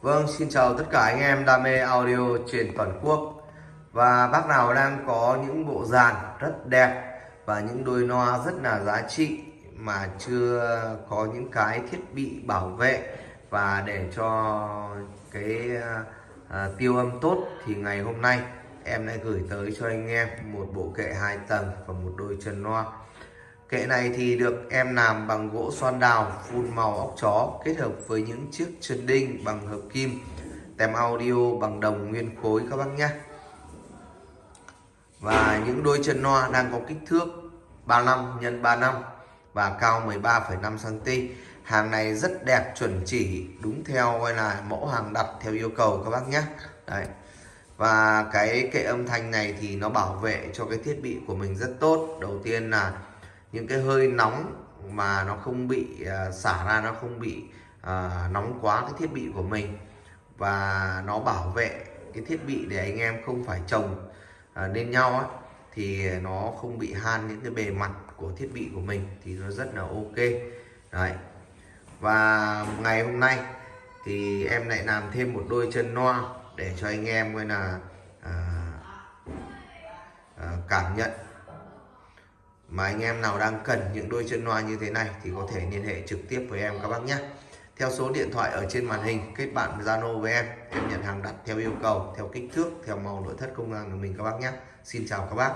Vâng, xin chào tất cả anh em đam mê audio trên toàn quốc. Và bác nào đang có những bộ dàn rất đẹp và những đôi loa rất là giá trị mà chưa có những cái thiết bị bảo vệ và để cho cái tiêu âm tốt, thì ngày hôm nay em đã gửi tới cho anh em một bộ kệ 2 tầng và một đôi chân loa. Kệ này thì được em làm bằng gỗ xoan đào phun màu óc chó, kết hợp với những chiếc chân đinh bằng hợp kim, tem audio bằng đồng nguyên khối các bác nhé. Và những đôi chân loa đang có kích thước 35 x 35 và cao 13,5 cm. Hàng này rất đẹp, chuẩn chỉ, đúng theo gọi là mẫu hàng đặt theo yêu cầu các bác nhé. Đấy. Và cái kệ âm thanh này thì nó bảo vệ cho cái thiết bị của mình rất tốt. Đầu tiên là những cái hơi nóng mà nó không bị xả ra, nó không bị nóng quá cái thiết bị của mình. Và nó bảo vệ cái thiết bị để anh em không phải chồng lên nhau á, thì nó không bị han những cái bề mặt của thiết bị của mình, thì nó rất là ok. Đấy. Và ngày hôm nay thì em lại làm thêm một đôi chân loa để cho anh em gọi là cảm nhận. Mà anh em nào đang cần những đôi chân loa như thế này thì có thể liên hệ trực tiếp với em các bác nhé. Theo số điện thoại ở trên màn hình, kết bạn Zalo với em nhận hàng đặt theo yêu cầu, theo kích thước, theo màu nội thất công năng của mình các bác nhé. Xin chào các bác.